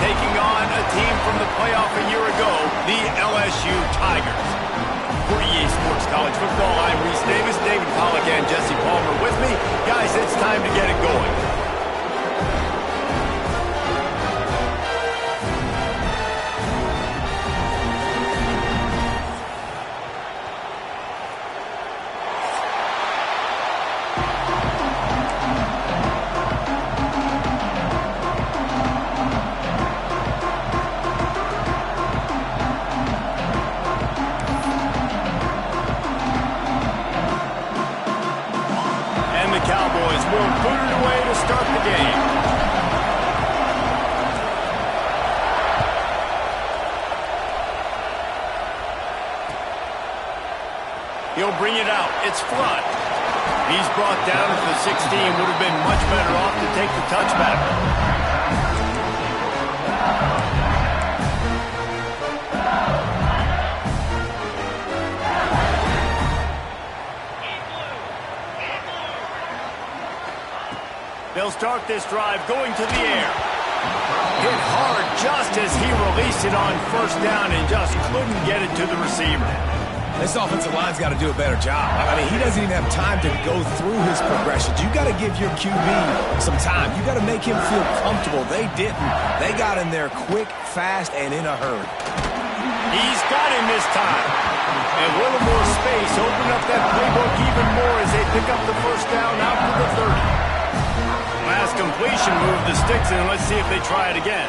taking on a team from the playoff a year ago, the LSU Tigers. For EA Sports College Football, I'm Reese Davis, David Pollack, and Jesse Palmer with me. Guys, it's time to get it going. Cowboys will put it away to start the game. He'll bring it out. It's Flood. He's brought down at the 16. Would have been much better off to take the touchback. They'll start this drive going to the air. Hit hard just as he released it on first down and just couldn't get it to the receiver. This offensive line's got to do a better job. I mean, he doesn't even have time to go through his progressions. You got to give your QB some time. You got to make him feel comfortable. They didn't. They got in there quick, fast, and in a hurry. He's got him this time. And a little more space. Open up that playbook even more as they pick up the first down out to the 30. Last completion moved the sticks in. Let's see if they try it again.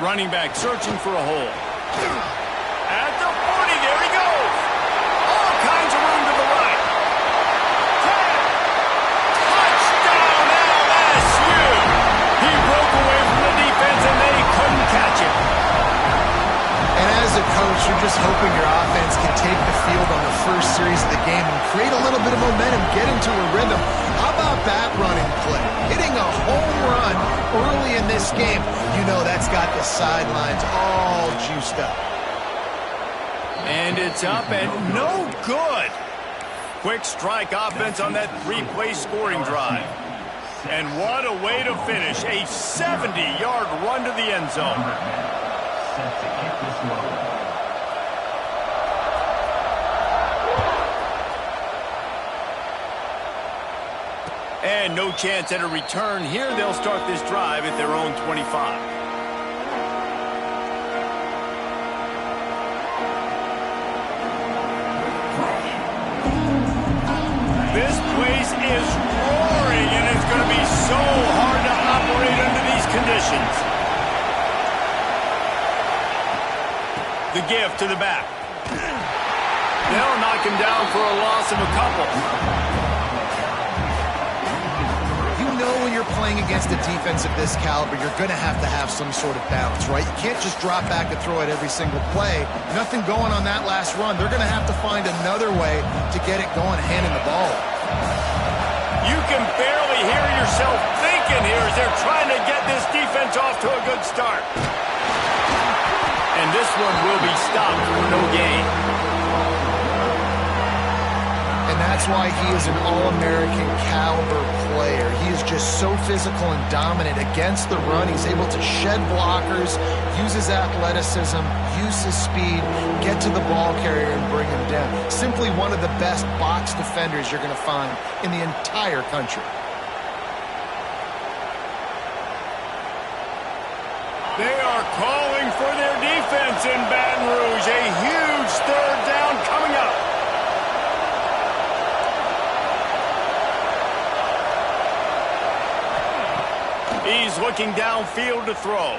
Running back searching for a hole. At the 40, there he goes. All kinds of room to the right. 10. Touchdown LSU. He broke away from the defense and they couldn't catch him. And as a coach, you're just hoping your offense can take the field on the first series of the game and create a little bit of momentum, get into a rhythm. How about that running play? Hitting a home run early in this game. You know that's got the sidelines all juiced up. And it's up and no good. Quick strike offense on that three-play scoring drive. And what a way to finish. A 70-yard run to the end zone. And no chance at a return here. They'll start this drive at their own 25. This place is roaring, and it's going to be so hard to operate under these conditions. The give to the back. They'll knock him down for a loss of a couple. When you're playing against a defense of this caliber, you're going to have some sort of balance, right? You can't just drop back and throw it every single play. Nothing going on that last run. They're going to have to find another way to get it going, handing the ball. You can barely hear yourself thinking here as they're trying to get this defense off to a good start. And this one will be stopped for no gain. And that's why he is an All-American caliber player. He is just so physical and dominant against the run. He's able to shed blockers, use his athleticism, use his speed, get to the ball carrier and bring him down. Simply one of the best box defenders you're going to find in the entire country. They are calling for their defense in Baton Rouge. A huge third down coming up. He's looking downfield to throw.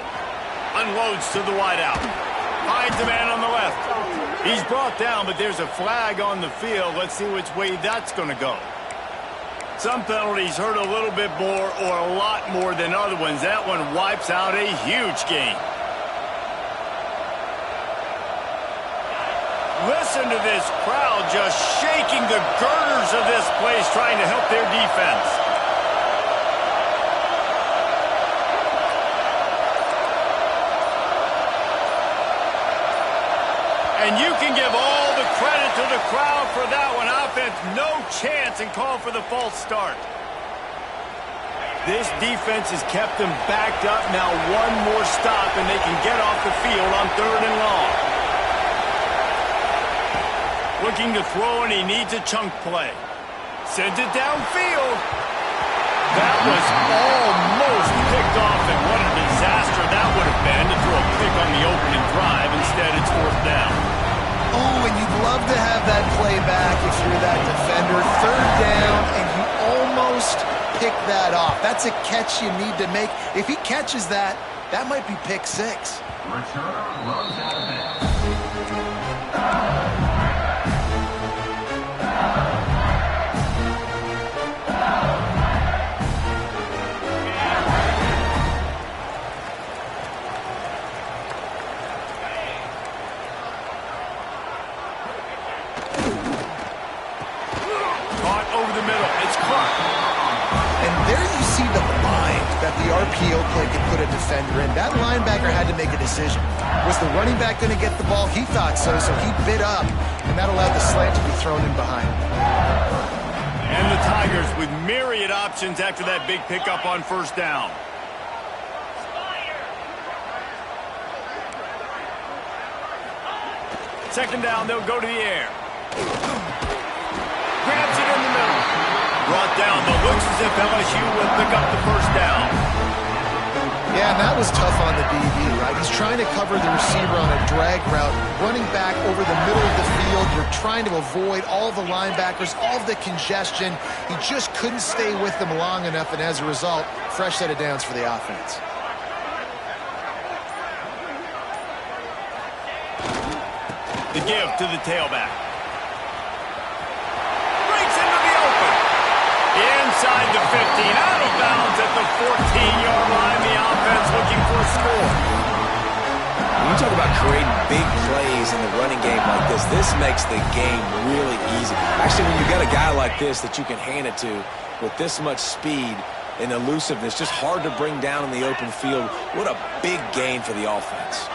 Unloads to the wideout. Finds a man on the left. He's brought down, but there's a flag on the field. Let's see which way that's going to go. Some penalties hurt a little bit more or a lot more than other ones. That one wipes out a huge game. Listen to this crowd just shaking the girders of this place trying to help their defense. And you can give all the credit it to the crowd for that one. Offense, no chance, and call for the false start. This defense has kept them backed up. Now one more stop, and they can get off the field on 3rd and long. Looking to throw, and he needs a chunk play. Sends it downfield. That was almost picked off, and what a disaster that would have been to throw a pick on the opening drive. Instead, it's 4th down. Oh, and you'd love to have that play back if you're that defender. 3rd down, and you almost pick that off. That's a catch you need to make. If he catches that, that might be pick 6. Return runs out of bounds. Caught over the middle. It's caught. And there you see the bind that the RPO play could put a defender in. That linebacker had to make a decision. Was the running back going to get the ball? He thought so, so he bit up, and that allowed the slant to be thrown in behind. And the Tigers with myriad options after that big pickup on 1st down. Second down, they'll go to the air. Grabs it in the middle. Brought down, but looks as if LSU will pick up the 1st down. Yeah, and that was tough on the DB, right? He's trying to cover the receiver on a drag route, running back over the middle of the field. You're trying to avoid all the linebackers, all the congestion. He just couldn't stay with them long enough, and as a result, fresh set of downs for the offense. The give to the tailback. Breaks into the open. Inside the 15, out of bounds at the 14-yard line. The offense looking for a score. When you talk about creating big plays in the running game like this makes the game really easy. Actually, when you've got a guy like this that you can hand it to with this much speed and elusiveness, just hard to bring down in the open field, what a big gain for the offense.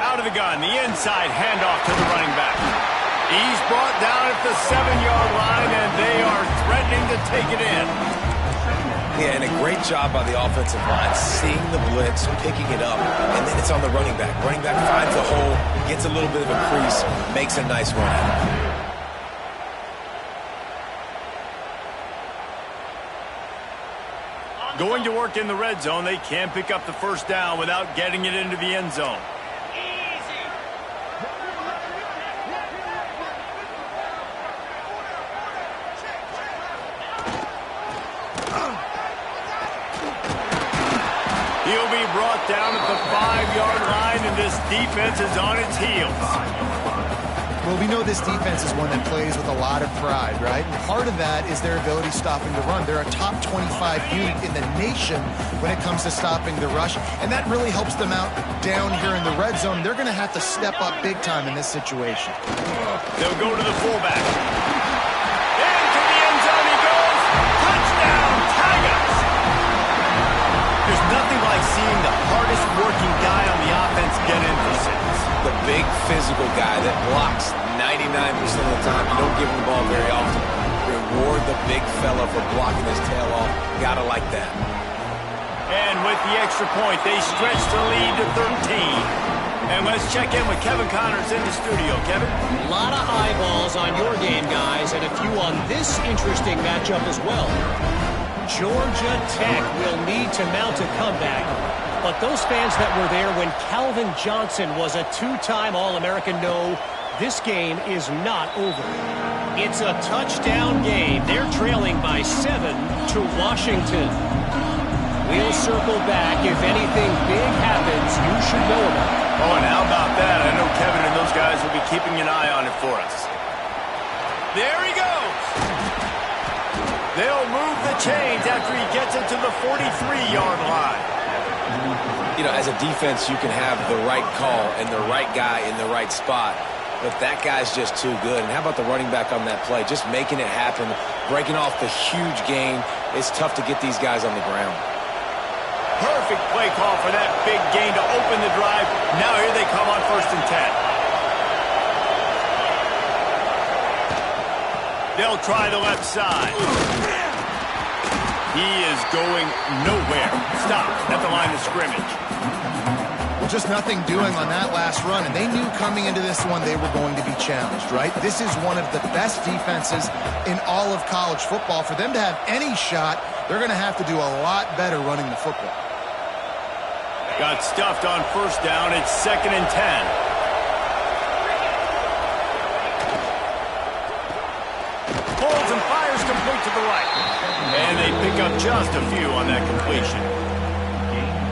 Out of the gun, the inside handoff to the running back. He's brought down at the 7-yard line, and they are threatening to take it in. Yeah, and a great job by the offensive line, seeing the blitz, picking it up, and then it's on the running back. Running back finds a hole, gets a little bit of a crease, makes a nice run at it. Going to work in the red zone, they can't pick up the 1st down without getting it into the end zone. He'll be brought down at the 5-yard line, and this defense is on its heels. Well, we know this defense is one that plays with a lot of pride, right? And part of that is their ability stopping the run. They're a top 25 unit in the nation when it comes to stopping the rush, and that really helps them out down here in the red zone. They're going to have to step up big time in this situation. They'll go to the fullback. Into the end zone he goes. Touchdown, Tigers! There's nothing like seeing the hardest working guy on the offense get in for 6. The big physical guy that blocks 99% of the time. You don't give him the ball very often. Reward the big fella for blocking his tail off. Gotta like that. And with the extra point, they stretch the lead to 13. And let's check in with Kevin Connors in the studio. Kevin? A lot of eyeballs on your game, guys, and a few on this interesting matchup as well. Georgia Tech will need to mount a comeback, but those fans that were there when Calvin Johnson was a 2-time All-American know this game is not over. It's a touchdown game. They're trailing by 7 to Washington. We'll circle back. If anything big happens, you should know about it. Oh, and how about that? I know Kevin and those guys will be keeping an eye on it for us. There he goes. They'll move the chains after he gets it to the 43-yard line. You know, as a defense, you can have the right call and the right guy in the right spot, but that guy's just too good. And how about the running back on that play? Just making it happen, breaking off the huge gain. It's tough to get these guys on the ground. Perfect play call for that big gain to open the drive. Now here they come on 1st and 10. They'll try the left side. He is going nowhere. Stop at the line of scrimmage. Well, just nothing doing on that last run, and they knew coming into this one they were going to be challenged, right? This is one of the best defenses in all of college football. For them to have any shot, they're going to have to do a lot better running the football. Got stuffed on first down. It's 2nd and 10. Holds and fires complete to the right. And they pick up just a few on that completion.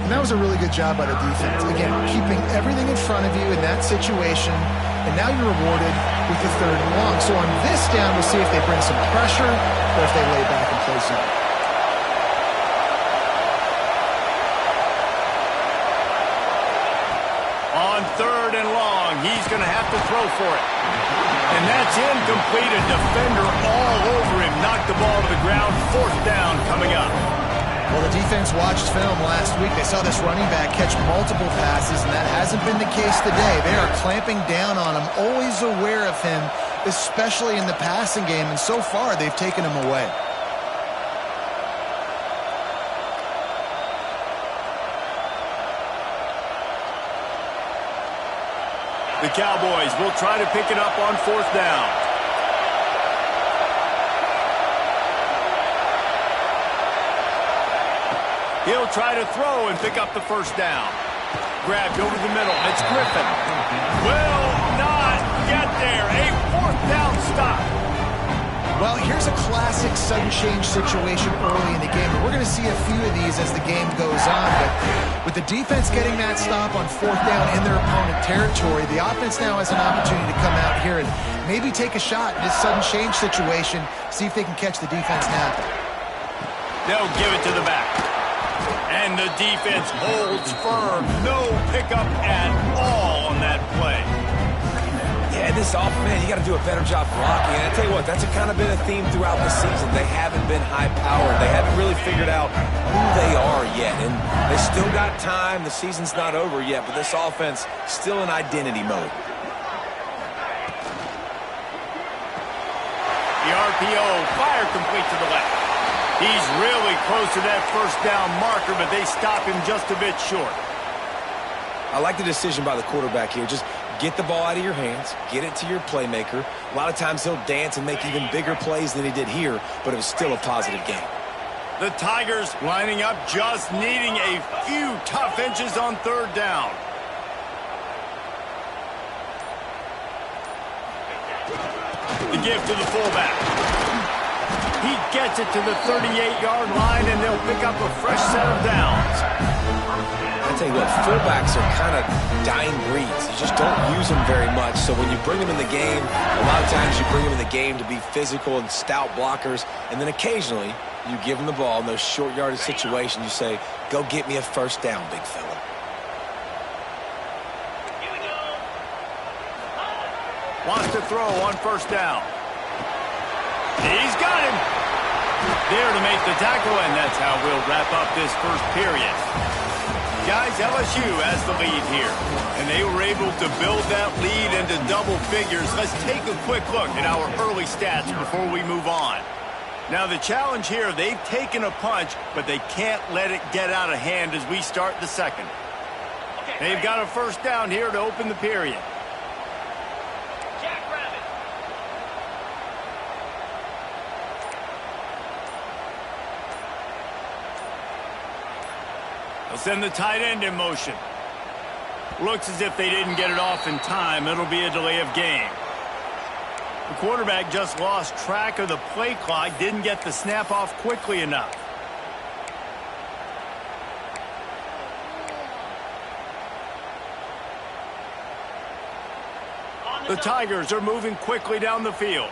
And that was a really good job by the defense. Again, keeping everything in front of you in that situation. And now you're rewarded with the 3rd and long. So on this down, we'll see if they bring some pressure or if they lay back and play zone. On 3rd and long, he's going to have to throw for it. And that's incomplete. A defender all over him. Knocked the ball to the ground. 4th down coming up. Well, the defense watched film last week. They saw this running back catch multiple passes, and that hasn't been the case today. They are clamping down on him, always aware of him, especially in the passing game. And so far, they've taken him away. The Cowboys will try to pick it up on 4th down. He'll try to throw and pick up the 1st down. Grabbed over the middle. It's Griffin. Will not get there. A 4th down stop. Well, here's a classic sudden change situation early in the game. We're going to see a few of these as the game goes on. But with the defense getting that stop on 4th down in their opponent territory, the offense now has an opportunity to come out here and maybe take a shot in this sudden change situation, see if they can catch the defense napping. They'll give it to the back. And the defense holds firm. No pickup at all on that play. Yeah, this offense, man, you got to do a better job blocking. And I tell you what, that's kind of been a theme throughout the season. They haven't been high-powered. They haven't really figured out who they are yet. And they still got time. The season's not over yet, but this offense still in identity mode. The RPO, fire complete to the left. He's really close to that 1st down marker, but they stop him just a bit short. I like the decision by the quarterback here. Just get the ball out of your hands, get it to your playmaker. A lot of times he'll dance and make even bigger plays than he did here, but it was still a positive game. The Tigers lining up, just needing a few tough inches on 3rd down. The give to the fullback. He gets it to the 38-yard line, and they'll pick up a fresh set of downs. I tell you what, fullbacks are kind of dying breeds. You just don't use them very much. So when you bring them in the game, a lot of times you bring them in the game to be physical and stout blockers, and then occasionally you give them the ball in those short yardage situations. You say, go get me a 1st down, big fella. Wants to throw on 1st down. He's got him. There to make the tackle, and that's how we'll wrap up this 1st period. Guys, LSU has the lead here, and they were able to build that lead into double figures. Let's take a quick look at our early stats before we move on. Now, the challenge here, they've taken a punch, but they can't let it get out of hand as we start the 2nd. They've got a 1st down here to open the period. They'll send the tight end in motion. Looks as if they didn't get it off in time. It'll be a delay of game. The quarterback just lost track of the play clock, didn't get the snap off quickly enough. The Tigers are moving quickly down the field.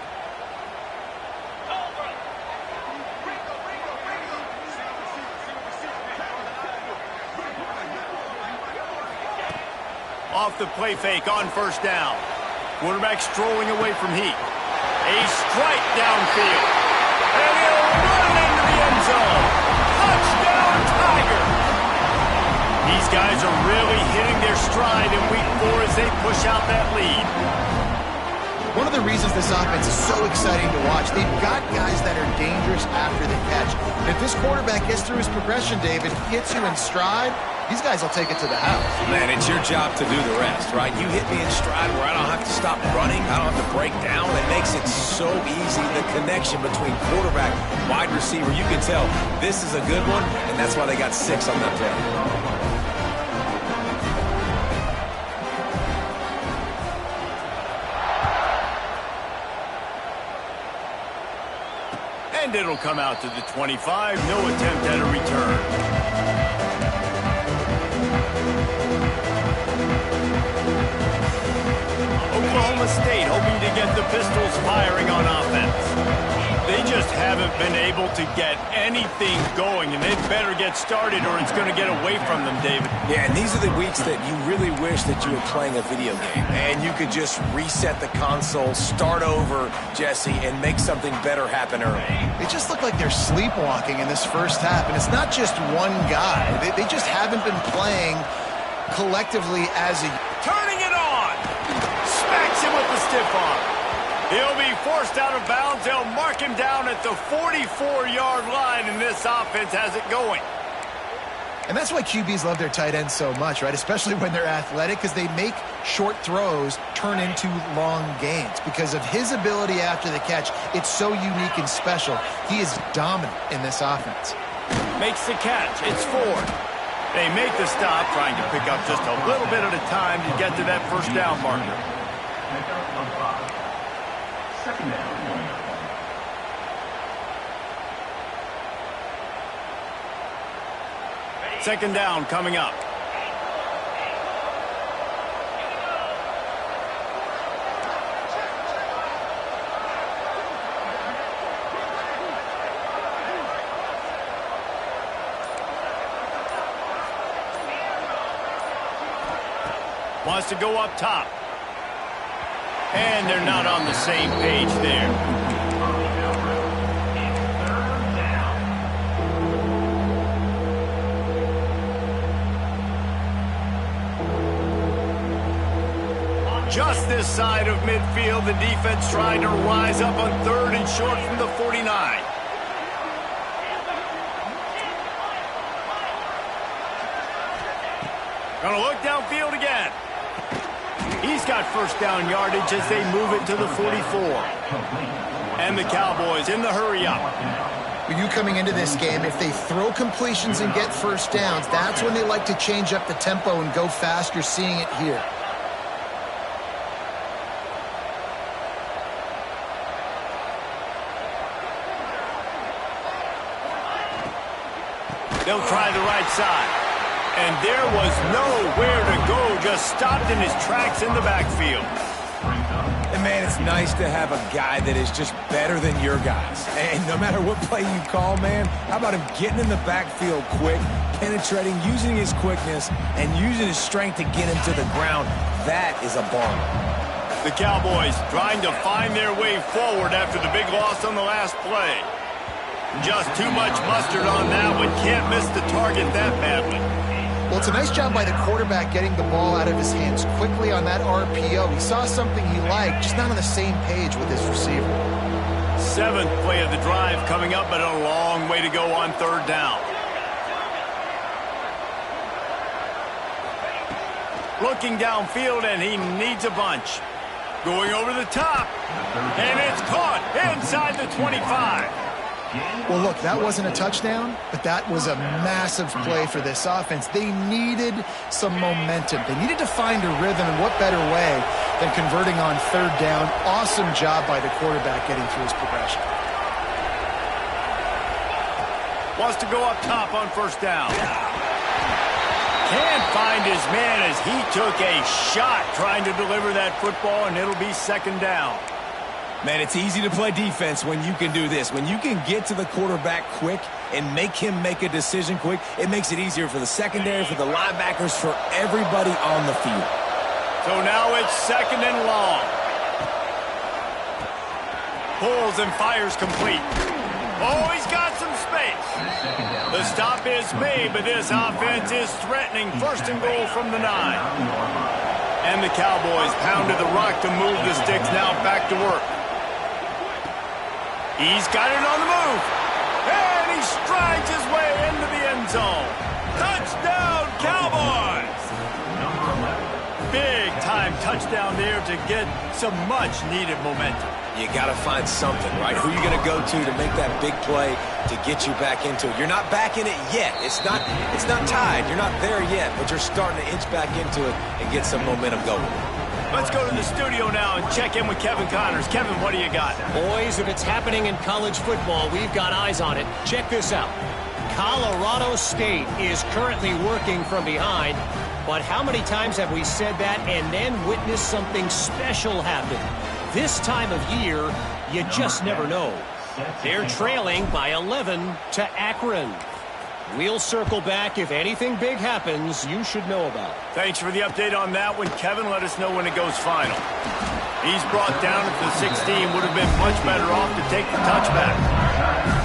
Off the play fake on 1st down. Quarterback strolling away from heat. A strike downfield. And he'll run into the end zone. Touchdown, Tiger. These guys are really hitting their stride in week 4 as they push out that lead. one of the reasons this offense is so exciting to watch, they've got guys that are dangerous after the catch. And if this quarterback gets through his progression, David, hits you in stride, these guys will take it to the house. Man, it's your job to do the rest, right? You hit me in stride where I don't have to stop running. I don't have to break down. It makes it so easy. The connection between quarterback, wide receiver, you can tell this is a good one, and that's why they got 6 on that play. And it'll come out to the 25. No attempt at a return. Oklahoma State hoping to get the Pistols firing on offense. They just haven't been able to get anything going, and they'd better get started or it's going to get away from them, David. Yeah, and these are the weeks that you really wish that you were playing a video game and you could just reset the console, start over, Jesse, and make something better happen early. They just look like they're sleepwalking in this first half, and it's not just one guy. They just haven't been playing collectively as a... Turning it on! Smacks him with the stiff arm. He'll be forced out of bounds. They'll mark him down at the 44-yard line, and this offense has it going. And that's why QBs love their tight ends so much, right? Especially when they're athletic, because they make short throws turn into long gains. Because of his ability after the catch, it's so unique and special. He is dominant in this offense. Makes the catch. It's Ford. They make the stop, trying to pick up just a little bit at a time to get to that first down marker. Second down. Second down coming up. Wants to go up top. And they're not on the same page there. Just this side of midfield, the defense trying to rise up on 3rd and short from the 49. Gonna look downfield again. He's got first down yardage as they move it to the 44. And the Cowboys in the hurry up. For you coming into this game, if they throw completions and get first downs, that's when they like to change up the tempo and go fast. You're seeing it here. They'll try the right side. And there was nowhere to go, just stopped in his tracks in the backfield. And, man, it's nice to have a guy that is just better than your guys. And no matter what play you call, man, how about him getting in the backfield quick, penetrating, using his quickness, and using his strength to get him to the ground. That is a bomb. The Cowboys trying to find their way forward after the big loss on the last play. Just too much mustard on that one. Can't miss the target that badly. Well, it's a nice job by the quarterback getting the ball out of his hands quickly on that RPO. He saw something he liked, just not on the same page with his receiver. 7th play of the drive coming up, but a long way to go on 3rd down. Looking downfield, and he needs a bunch. Going over the top, and it's caught inside the 25. Well, look, that wasn't a touchdown, but that was a massive play for this offense. They needed some momentum. They needed to find a rhythm, and what better way than converting on 3rd down. Awesome job by the quarterback getting through his progression. Wants to go up top on 1st down. Can't find his man as he took a shot trying to deliver that football, and it'll be 2nd down. Man, it's easy to play defense when you can do this. When you can get to the quarterback quick and make him make a decision quick, it makes it easier for the secondary, for the linebackers, for everybody on the field. So now it's 2nd and long. Pulls and fires complete. Oh, he's got some space. The stop is made, but this offense is threatening 1st and goal from the 9. And the Cowboys pounded the rock to move the sticks. Now back to work. He's got it on the move. And he strides his way into the end zone. Touchdown, Cowboys! Big-time touchdown there to get some much-needed momentum. You got to find something, right? Who are you going to go to make that big play to get you back into it? You're not back in it yet. It's not tied. You're not there yet, but you're starting to inch back into it and get some momentum going. Let's go to the studio now and check in with Kevin Connors. Kevin, what do you got? Boys, if it's happening in college football, we've got eyes on it. Check this out. Colorado State is currently working from behind, but how many times have we said that and then witnessed something special happen? This time of year, you just never know. They're trailing by 11 to Akron. We'll circle back if anything big happens you should know about. Thanks for the update on that one, Kevin. Let us know when it goes final. He's brought down at the 16. Would have been much better off to take the touchback.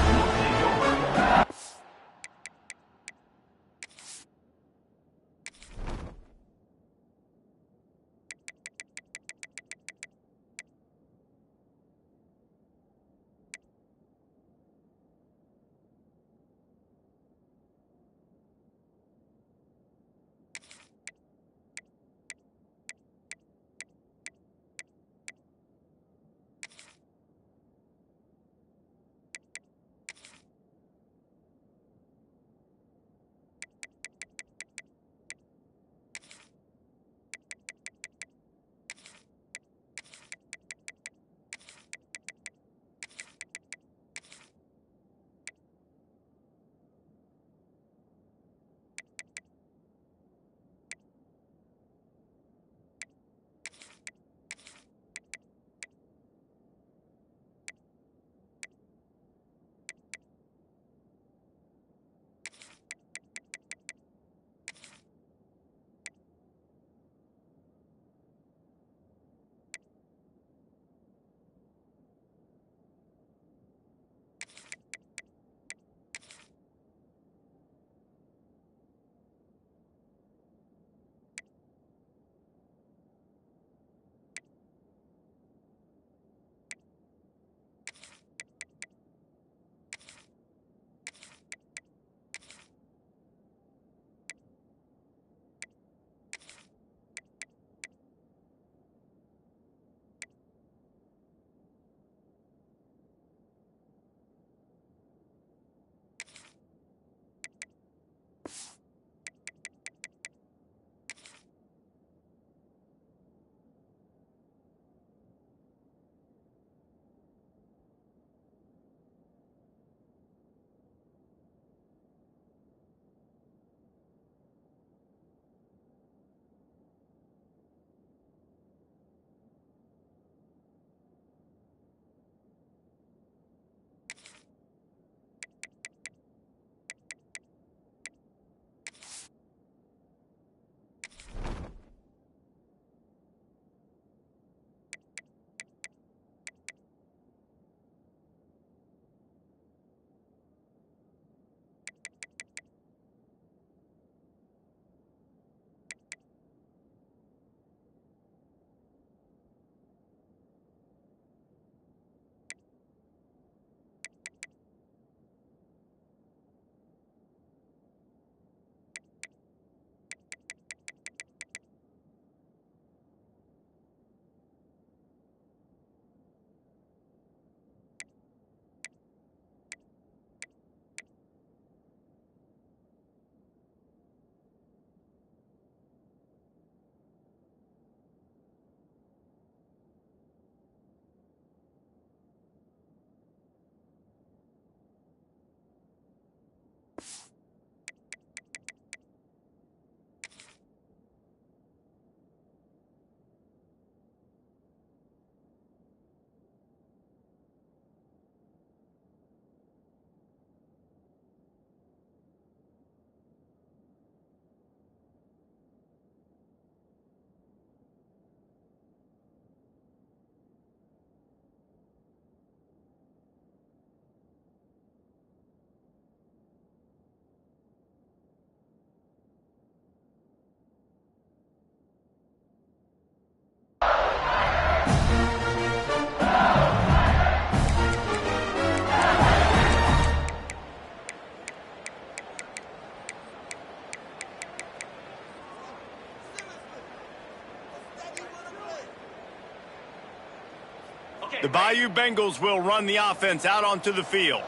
The Bayou Bengals will run the offense out onto the field.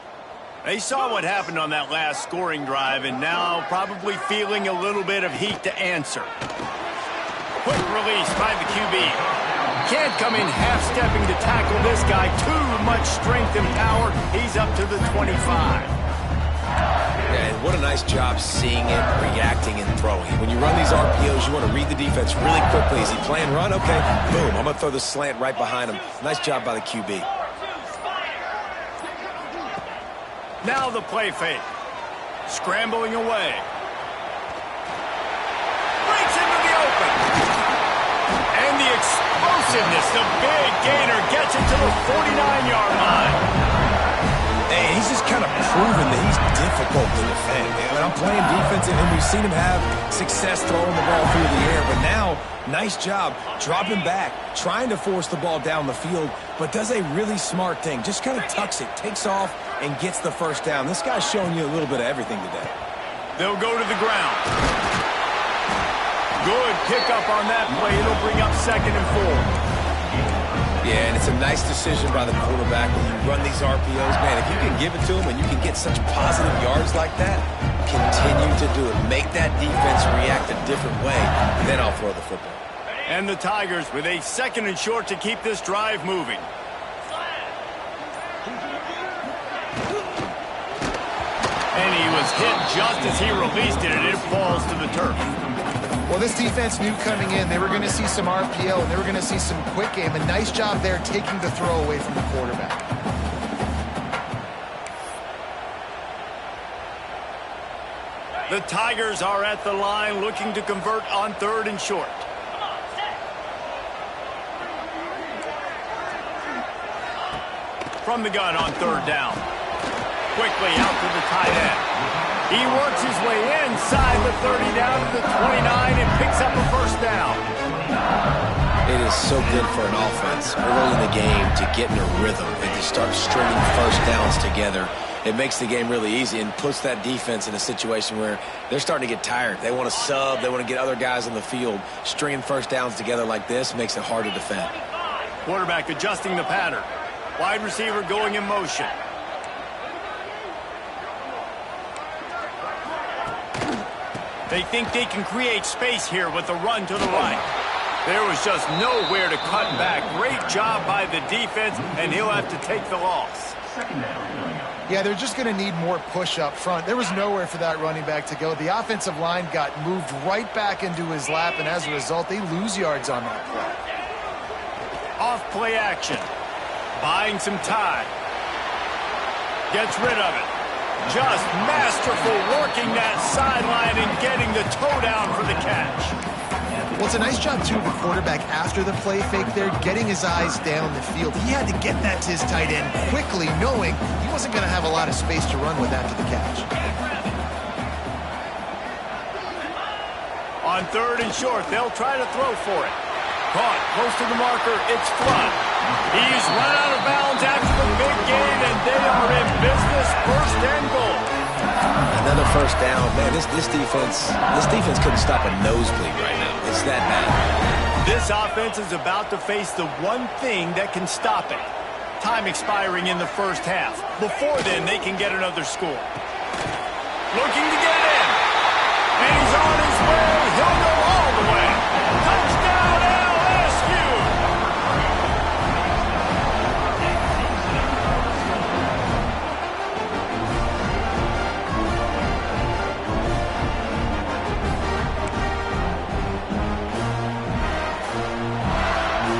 They saw what happened on that last scoring drive and now probably feeling a little bit of heat to answer. Quick release by the QB. Can't come in half-stepping to tackle this guy. Too much strength and power. He's up to the 25. Yeah, and what a nice job seeing it, reacting, and throwing. When you run these RPOs, you want to read the defense really quickly. Is he playing run? Okay, boom. I'm going to throw the slant right behind him. Nice job by the QB. Now the play fake. Scrambling away. Breaks into the open. And the explosiveness, the big gainer gets it to the 49-yard line. Hey, he's just kind of proven that he's difficult to defend. Man, I'm playing defense, and we've seen him have success throwing the ball through the air. But now, nice job dropping back, trying to force the ball down the field, but does a really smart thing. Just kind of tucks it, takes off, and gets the first down. This guy's showing you a little bit of everything today. They'll go to the ground. Good pickup on that play. It'll bring up 2nd and 4. Yeah, and it's a nice decision by the quarterback when you run these RPOs. Man, if you can give it to him and you can get such positive yards like that, continue to do it. Make that defense react a different way, then I'll throw the football. And the Tigers with a 2nd and short to keep this drive moving. And he was hit just as he released it, and it falls to the turf. Well, this defense knew coming in they were going to see some RPO and they were going to see some quick game. A nice job there taking the throw away from the quarterback. The Tigers are at the line looking to convert on 3rd and short. From the gun on 3rd down. Quickly out to the tight end. He works his way inside the 30 down to the 29 and picks up a first down. It is so good for an offense early in the game to get in a rhythm and to start stringing first downs together. It makes the game really easy and puts that defense in a situation where they're starting to get tired. They want to sub. They want to get other guys on the field. Stringing first downs together like this makes it hard to defend. Quarterback adjusting the pattern. Wide receiver going in motion. They think they can create space here with a run to the right. There was just nowhere to cut back. Great job by the defense, and he'll have to take the loss. Yeah, they're just going to need more push up front. There was nowhere for that running back to go. The offensive line got moved right back into his lap, and as a result, they lose yards on that play. Off play action. Buying some time. Gets rid of it. Just masterful working that sideline and getting the toe down for the catch. Well, it's a nice job, too, of the quarterback after the play fake there, getting his eyes down the field. He had to get that to his tight end quickly, knowing he wasn't going to have a lot of space to run with after the catch. On 3rd and short, they'll try to throw for it. Caught close to the marker, it's Flood. He's run out of bounds after the big gain, and they are in business. 1st and goal. Another first down. Man, this defense couldn't stop a nosebleed right now. It's that bad. This offense is about to face the one thing that can stop it. Time expiring in the first half. Before then, they can get another score. Looking to get in. And he's on his way. He'll go all the way. Touchdown, LSU!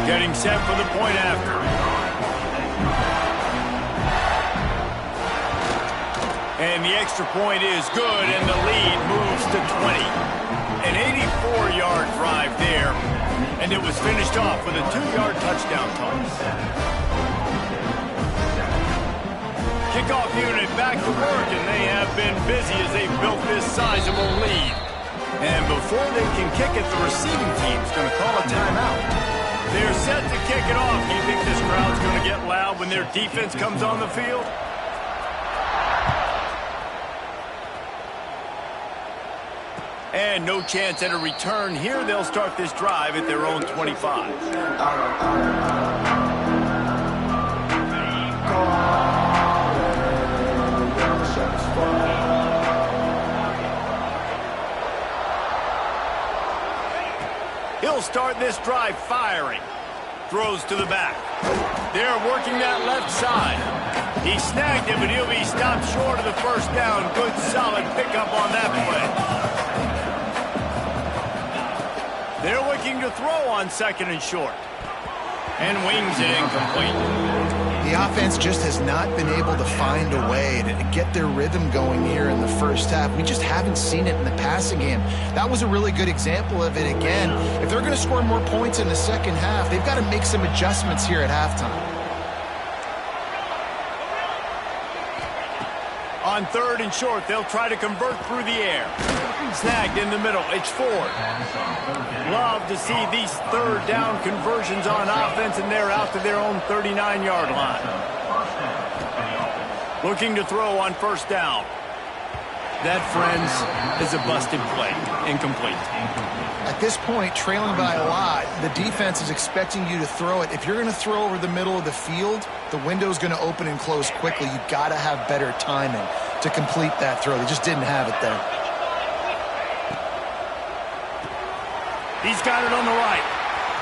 Getting set for the point after. And the extra point is good, and the lead moves to 20. An 84-yard drive there, and it was finished off with a 2-yard touchdown toss. Kickoff unit back to work, and they have been busy as they've built this sizable lead. And before they can kick it, the receiving team's going to call a timeout. They're set to kick it off. Do you think this crowd's going to get loud when their defense comes on the field? And no chance at a return here. They'll start this drive at their own 25. He'll start this drive firing. Throws to the back. They're working that left side. He snagged it, but he'll be stopped short of the first down. Good, solid pickup on that play. They're looking to throw on 2nd and short. And wings it incomplete. The offense just has not been able to find a way to get their rhythm going here in the first half. We just haven't seen it in the passing game. That was a really good example of it again. If they're going to score more points in the second half, they've got to make some adjustments here at halftime. On 3rd and short, they'll try to convert through the air. Snagged in the middle. It's Ford. Love to see these 3rd down conversions on offense, and they're out to their own 39-yard line. Looking to throw on 1st down. That, friends, is a busted play. Incomplete. At this point, trailing by a lot, the defense is expecting you to throw it. If you're going to throw over the middle of the field, the window's going to open and close quickly. You've got to have better timing to complete that throw. They just didn't have it there. He's got it on the right.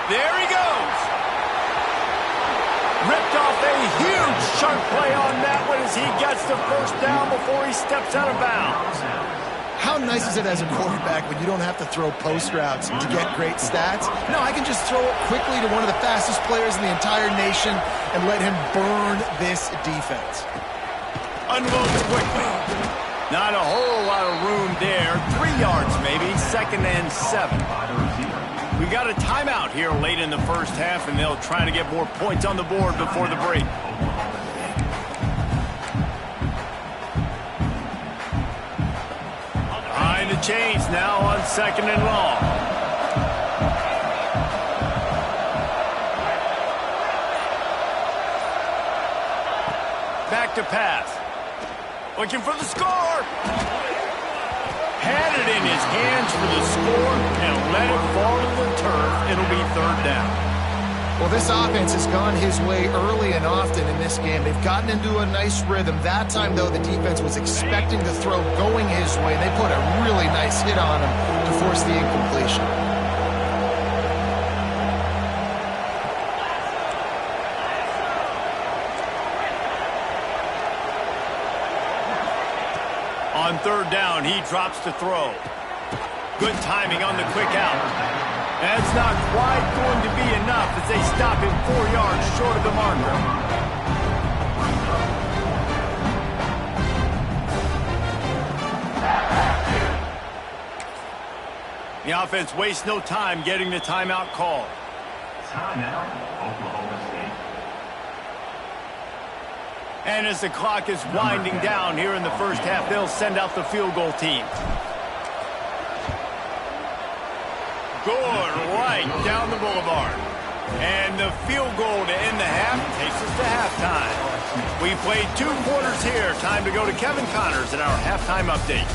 There he goes. Ripped off a huge chunk play on that one as he gets the 1st down before he steps out of bounds. How nice is it as a quarterback when you don't have to throw post routes to get great stats? No, I can just throw it quickly to one of the fastest players in the entire nation and let him burn this defense. Unloads quickly. Not a whole lot of room there. 3 yards maybe. 2nd and 7. We got a timeout here late in the first half, and they'll try to get more points on the board before the break. Behind the chains now on 2nd and long. Back to pass. Looking for the score. Had it in his hands for the score and let it fall to the turf. It'll be 3rd down. Well, this offense has gone his way early and often in this game. They've gotten into a nice rhythm. That time, though, the defense was expecting the throw going his way. They put a really nice hit on him to force the incompletion. On 3rd down, he drops to throw. Good timing on the quick out. That's not quite going to be enough as they stop him 4 yards short of the marker. The offense wastes no time getting the timeout called. Timeout, Oklahoma State. And as the clock is winding down here in the first half, they'll send out the field goal team. Good, right down the boulevard. And the field goal to end the half takes us to halftime. We played 2 quarters here. Time to go to Kevin Connors in our halftime update.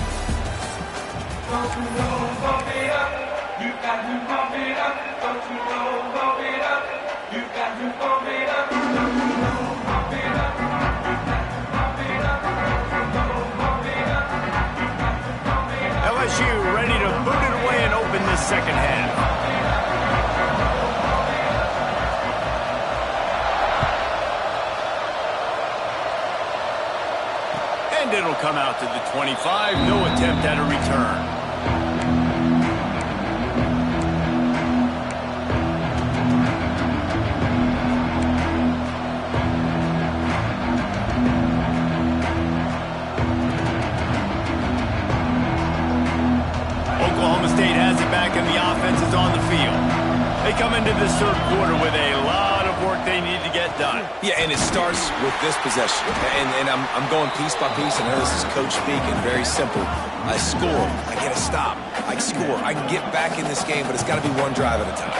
Don't you know, bump it up. You got to bump it up. Don't you know, bump it up. You got to bump it up. Don't you know, bump it up. You got to bump it up. Don't you know, bump it up. You got to bump it up. LSU ready to boot it away and open this second half. And it'll come out to the 25. No attempt at a return. Oklahoma State has it back and the offense is on the field. They come into this 3rd quarter with a lot of work they need to get done. Yeah, and it starts with this possession. And I'm going piece by piece, and this is coach speaking. Very simple. I score. I get a stop. I score. I can get back in this game, but it's got to be 1 drive at a time.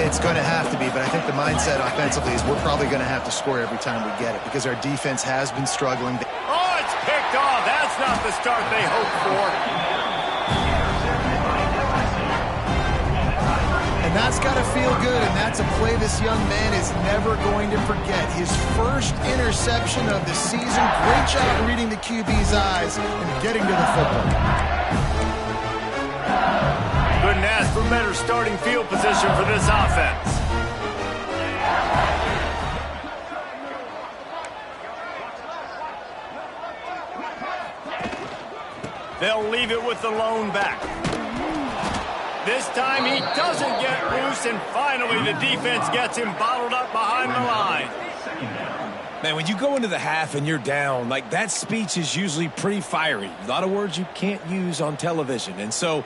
It's going to have to be, but I think the mindset offensively is we're probably going to have to score every time we get it because our defense has been struggling. Oh, it's picked off. That's not the start they hoped for. And that's got to feel good, and that's a play this young man is never going to forget. His first interception of the season. Great job reading the QB's eyes and getting to the football. Good Couldn't ask for better starting field position for this offense. They'll leave it with the lone back. This time he doesn't get loose, and finally the defense gets him bottled up behind the line. Man, when you go into the half and you're down, like, that speech is usually pretty fiery. A lot of words you can't use on television. And so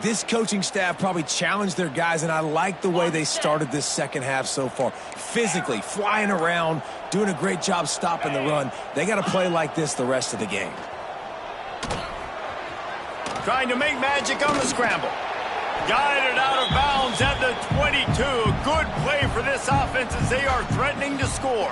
this coaching staff probably challenged their guys, and I like the way they started this second half so far. Physically, flying around, doing a great job stopping the run. They got to play like this the rest of the game. Trying to make magic on the scramble. Guided out of bounds at the 22. A good play for this offense as they are threatening to score.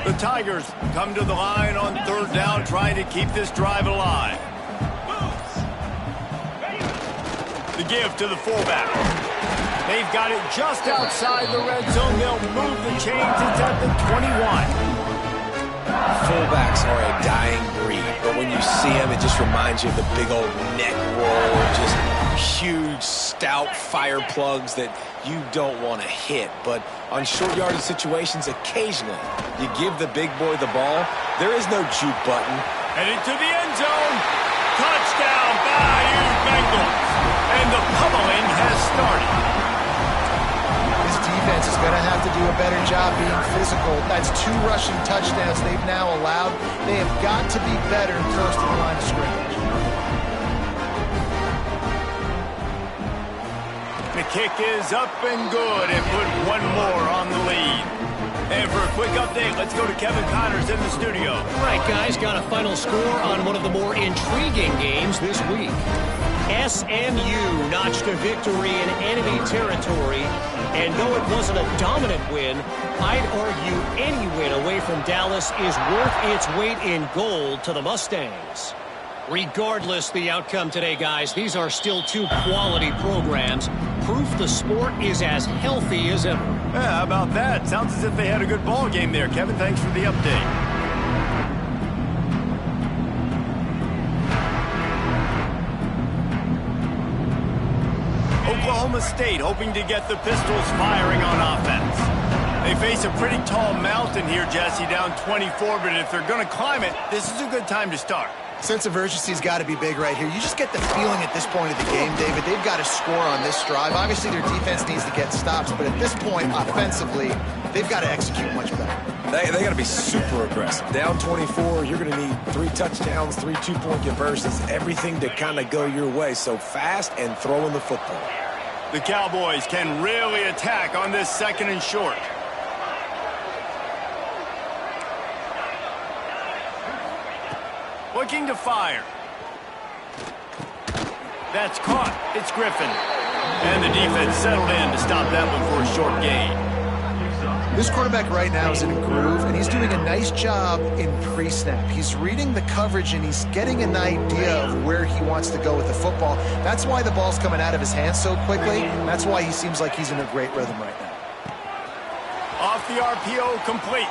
The Tigers come to the line on third down, trying to keep this drive alive. The give to the fullback. They've got it just outside the red zone. They'll move the chains. It's at the 21. Fullbacks are a dying breed, but when you see them, it just reminds you of the big old neck roll, just huge, stout fire plugs that you don't want to hit. But on short yardage situations, occasionally, you give the big boy the ball. There is no juke button. Headed to the end zone. Touchdown, Bayou Bengals. And the pummeling has started. Defense is going to have to do a better job being physical. That's 2 rushing touchdowns they've now allowed. They have got to be better close to the line of scrimmage. The kick is up and good and put one more on the lead. And for a quick update, let's go to Kevin Connors in the studio. All right, guys, got a final score on one of the more intriguing games this week. SMU notched a victory in enemy territory, and though it wasn't a dominant win, I'd argue any win away from Dallas is worth its weight in gold to the Mustangs. Regardless the outcome today, guys, these are still 2 quality programs. Proof the sport is as healthy as ever. Yeah, how about that? Sounds as if they had a good ball game there. Kevin, thanks for the update. Oklahoma State hoping to get the Pistols firing on offense. They face a pretty tall mountain here, Jesse, down 24, but if they're going to climb it, this is a good time to start. Sense of urgency's got to be big right here. You just get the feeling at this point of the game, David, they've got to score on this drive. Obviously, their defense needs to get stops, but at this point, offensively, they've got to execute much better. They got to be super aggressive. Down 24, you're going to need 3 touchdowns, 3 two-point conversions, everything to kind of go your way. So fast and throwing the football. The Cowboys can really attack on this 2nd and short. Looking to fire. That's caught. It's Griffin. And the defense settled in to stop that one for a short gain. This quarterback right now is in a groove, and he's doing a nice job in pre-snap. He's reading the coverage, and he's getting an idea of where he wants to go with the football. That's why the ball's coming out of his hands so quickly. That's why he seems like he's in a great rhythm right now. Off the RPO, complete.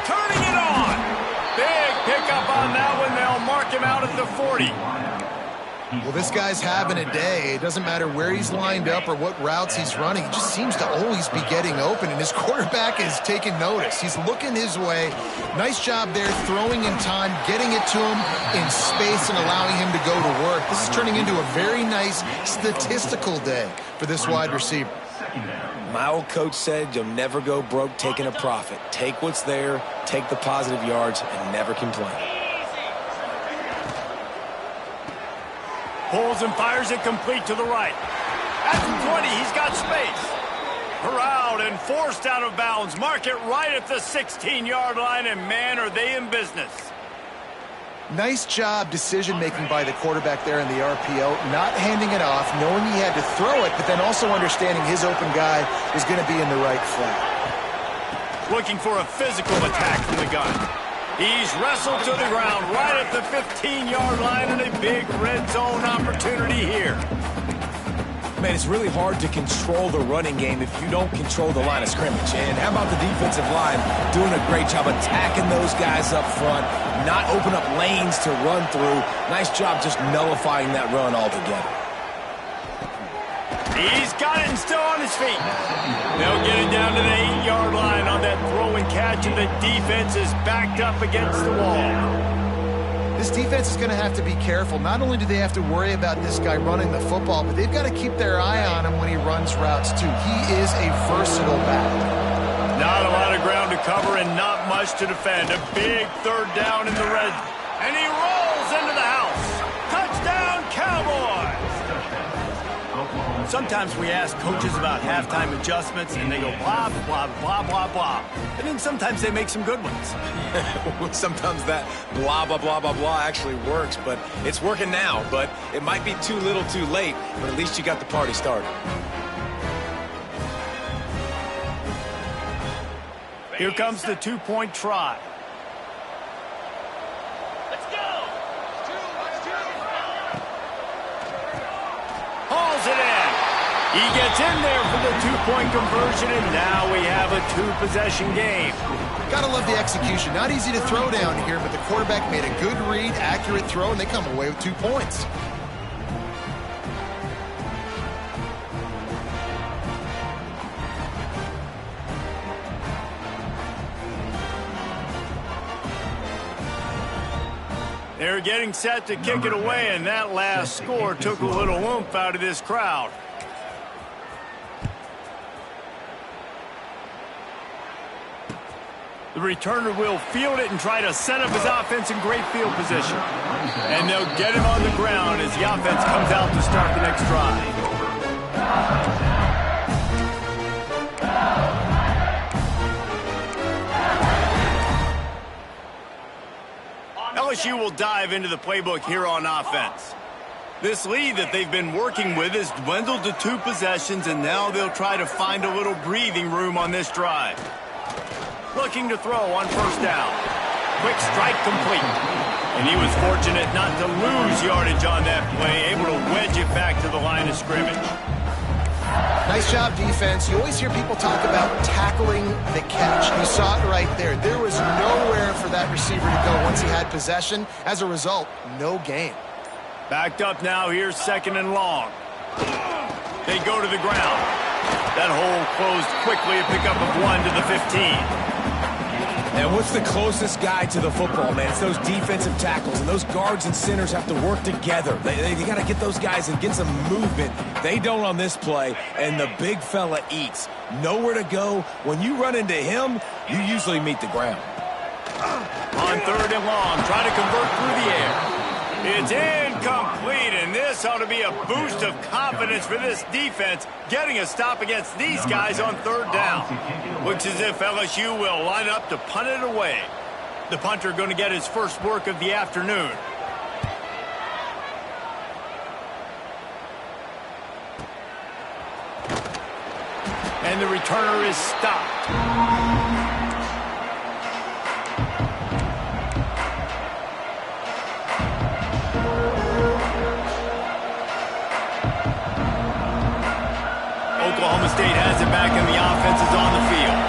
Turning it on. Big pickup on that one. They'll mark him out at the 40. Well, this guy's having a day. It doesn't matter where he's lined up or what routes he's running. He just seems to always be getting open, and his quarterback is taking notice. He's looking his way. Nice job there, throwing in time, getting it to him in space and allowing him to go to work. This is turning into a very nice statistical day for this wide receiver. My old coach said you'll never go broke taking a profit. Take what's there, take the positive yards, and never complain. Pulls and fires it complete to the right. At the 20, he's got space. Corralled and forced out of bounds. Mark it right at the 16-yard line, and man, are they in business. Nice job decision-making by the quarterback there in the RPO, not handing it off, knowing he had to throw it, but then also understanding his open guy was going to be in the right flat. Looking for a physical attack from the gun. He's wrestled to the ground right at the 15-yard line, and a big red zone opportunity here. Man, it's really hard to control the running game if you don't control the line of scrimmage. And how about the defensive line doing a great job attacking those guys up front, not open up lanes to run through. Nice job just nullifying that run altogether. He's got it and still on his feet. They'll get it down to the 8-yard line on that throw and catch, and the defense is backed up against the wall. This defense is going to have to be careful. Not only do they have to worry about this guy running the football, but they've got to keep their eye on him when he runs routes too. He is a versatile back. Not a lot of ground to cover and not much to defend. A big third down in the red. And he rolls into the house. Touchdown, Cowboys! Sometimes we ask coaches about halftime adjustments, and they go blah, blah, blah, blah, blah. And then sometimes they make some good ones. Sometimes that blah, blah, blah, blah, blah actually works, but it's working now. But it might be too little too late, but at least you got the party started. Here comes the two-point try. Let's go! Hauls it in. He gets in there for the two-point conversion, and now we have a two-possession game. Gotta love the execution. Not easy to throw down here, but the quarterback made a good read, accurate throw, and they come away with 2 points. They're getting set to kick it away, and that last score took a little oomph out of this crowd. The returner will field it and try to set up his offense in great field position. And they'll get him on the ground as the offense comes out to start the next drive. LSU will dive into the playbook here on offense. This lead that they've been working with has dwindled to 2 possessions, and now they'll try to find a little breathing room on this drive. Looking to throw on first down. Quick strike complete. And he was fortunate not to lose yardage on that play, able to wedge it back to the line of scrimmage. Nice job, defense. You always hear people talk about tackling the catch. You saw it right there. There was nowhere for that receiver to go once he had possession. As a result, no gain. Backed up now, here's 2nd and long. They go to the ground. That hole closed quickly, a pickup of 1 to the 15. And what's the closest guy to the football, man? It's those defensive tackles, and those guards and centers have to work together. They got to get those guys and get some movement. They don't on this play, and the big fella eats. Nowhere to go. When you run into him, you usually meet the ground. On 3rd and long, trying to convert through the air. It's incomplete, and this ought to be a boost of confidence for this defense, getting a stop against these guys on 3rd down. Looks as if LSU will line up to punt it away. The punter going to get his first work of the afternoon. And the returner is stopped. Oklahoma State has it back, and the offense is on the field.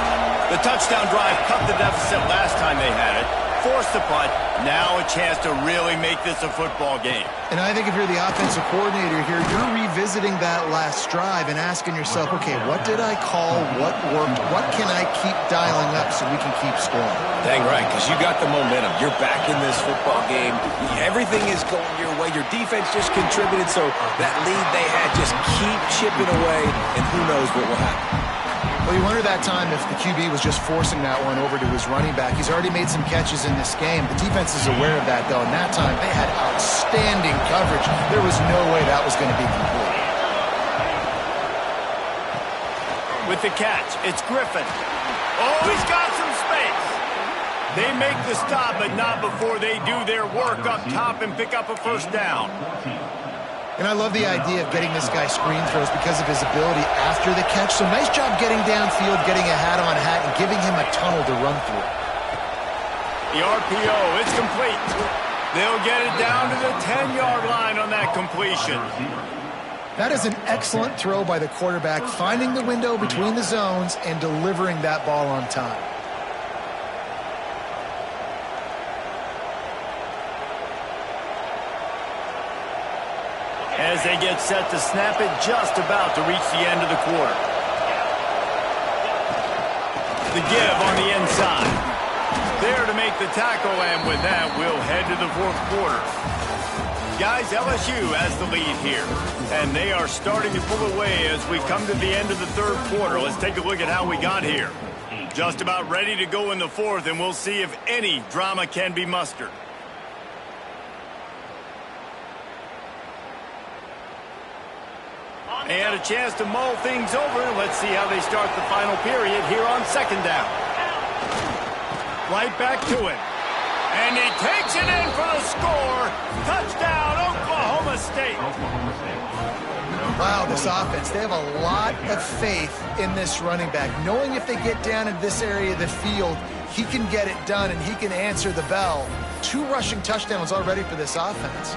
The touchdown drive cut the deficit last time they had it, forced the punt. Now a chance to really make this a football game. And I think if you're the offensive coordinator here, you're revisiting that last drive and asking yourself, okay, what did I call? What worked? What can I keep dialing up so we can keep scoring? Dang right, because you got the momentum. You're back in this football game. Everything is going your way. Your defense just contributed, so that lead they had, just keep chipping away, and who knows what will happen. Well, you wonder that time if the QB was just forcing that one over to his running back. He's already made some catches in this game. The defense is aware of that, though, and that time they had outstanding coverage. There was no way that was going to be complete. With the catch, it's Griffin. Oh, he's got some space. They make the stop, but not before they do their work up top and pick up a first down. And I love the idea of getting this guy screen throws because of his ability after the catch. So nice job getting downfield, getting a hat-on-hat, and giving him a tunnel to run through. The RPO, it's complete. They'll get it down to the 10-yard line on that completion. That is an excellent throw by the quarterback, finding the window between the zones and delivering that ball on time. As they get set to snap it, just about to reach the end of the quarter. The give on the inside. There to make the tackle, and with that, we'll head to the fourth quarter. Guys, LSU has the lead here, and they are starting to pull away as we come to the end of the third quarter. Let's take a look at how we got here. Just about ready to go in the fourth, and we'll see if any drama can be mustered. They had a chance to mull things over. Let's see how they start the final period here on second down. Right back to it. And he takes it in for the score. Touchdown, Oklahoma State. Wow, this offense, they have a lot of faith in this running back. Knowing if they get down in this area of the field, he can get it done and he can answer the bell. 2 rushing touchdowns already for this offense.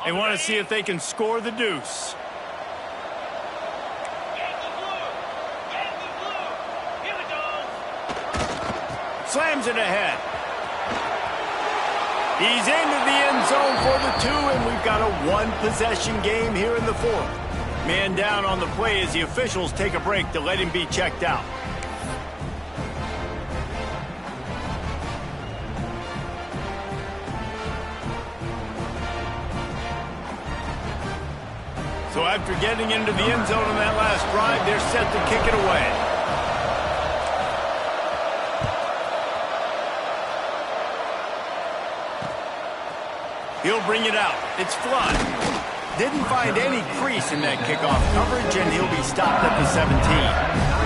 They want to see if they can score the deuce. Slams it ahead. He's into the end zone for the 2, and we've got a 1-possession game here in the fourth. Man down on the play as the officials take a break to let him be checked out. So after getting into the end zone on that last drive, they're set to kick it away. He'll bring it out. It's Flood. Didn't find any crease in that kickoff coverage, and he'll be stopped at the 17.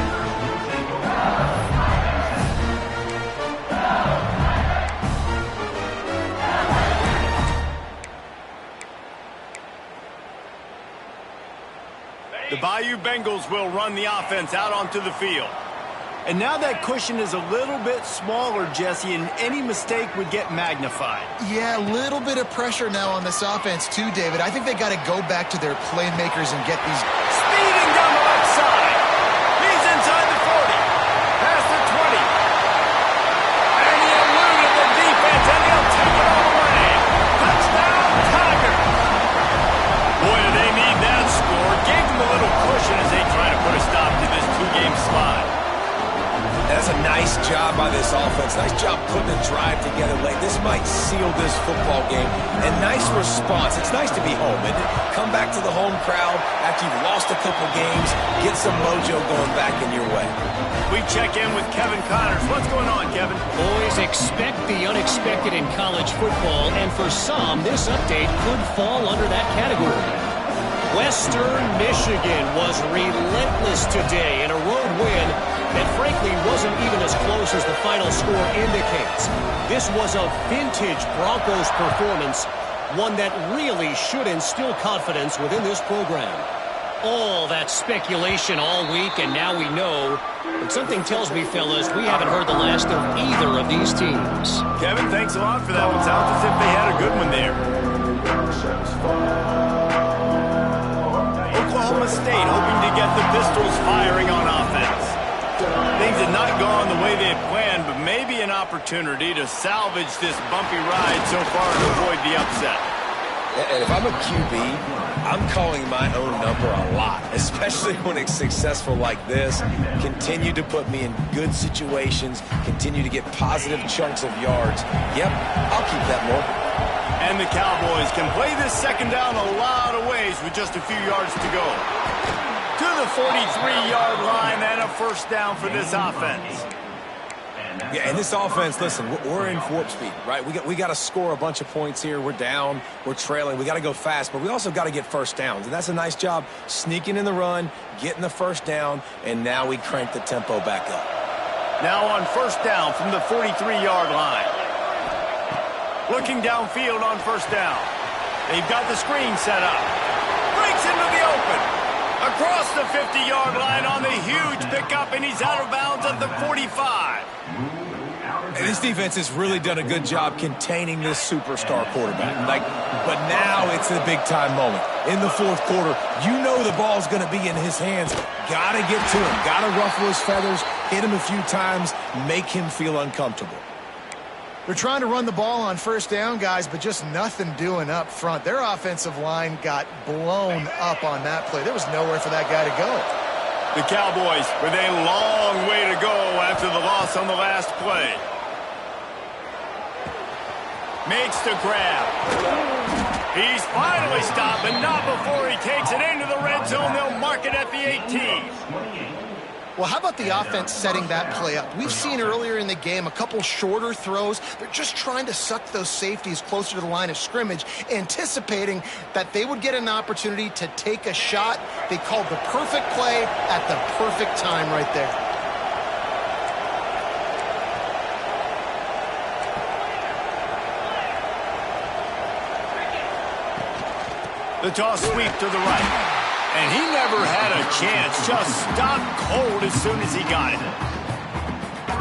The Bayou Bengals will run the offense out onto the field. And now that cushion is a little bit smaller, Jesse, and any mistake would get magnified. Yeah, a little bit of pressure now on this offense too, David. I think they got to go back to their playmakers and get these... Speeding down the left side. He's inside the 40. Past the 20. And he eluded the defense, and he'll take it all the way. Touchdown, Tiger. Boy, do they need that score. Gave them a little cushion as they try to put a stop to this 2-game slide. That's a nice job by this offense. Nice job putting a drive together late. This might seal this football game. And nice response. It's nice to be home, isn't it? Come back to the home crowd after you've lost a couple games. Get some mojo going back in your way. We check in with Kevin Connors. What's going on, Kevin? Boys, expect the unexpected in college football, and for some, this update could fall under that category. Western Michigan was relentless today in a road win that frankly wasn't even as close as the final score indicates. This was a vintage Broncos performance, one that really should instill confidence within this program. All that speculation all week, and now we know. But something tells me, fellas, we haven't heard the last of either of these teams. Kevin, thanks a lot for that one. Sounds as if they had a good one there. Oklahoma State hoping to get the Pistols firing on offense. Things had not gone the way they had planned, but maybe an opportunity to salvage this bumpy ride so far and avoid the upset. And if I'm a QB, I'm calling my own number a lot, especially when it's successful like this. Continue to put me in good situations, continue to get positive chunks of yards. Yep, I'll keep that more. And the Cowboys can play this second down a lot of ways with just a few yards to go. To the 43-yard line and a first down for this offense. Yeah, and this offense, listen, we're in warp speed, right? We got to score a bunch of points here. We're down, we're trailing. We got to go fast, but we also got to get first downs. And that's a nice job sneaking in the run, getting the first down, and now we crank the tempo back up. Now on first down from the 43-yard line. Looking downfield on first down. They've got the screen set up. Breaks into the open. Across the 50-yard line on the huge pickup, and he's out of bounds at the 45. And this defense has really done a good job containing this superstar quarterback. But now it's the big-time moment. In the fourth quarter, you know the ball's going to be in his hands. Got to get to him. Got to ruffle his feathers, hit him a few times, make him feel uncomfortable. They're trying to run the ball on first down, guys, but just nothing doing up front. Their offensive line got blown up on that play. There was nowhere for that guy to go. The Cowboys with a long way to go after the loss on the last play. Makes the grab. He's finally stopped, but not before he takes it into the red zone. They'll mark it at the 18. Well, how about the offense setting that play up? We've seen earlier in the game a couple shorter throws. They're just trying to suck those safeties closer to the line of scrimmage, anticipating that they would get an opportunity to take a shot. They called the perfect play at the perfect time right there. The toss sweep to the right. And he never had a chance. Just stopped cold as soon as he got it.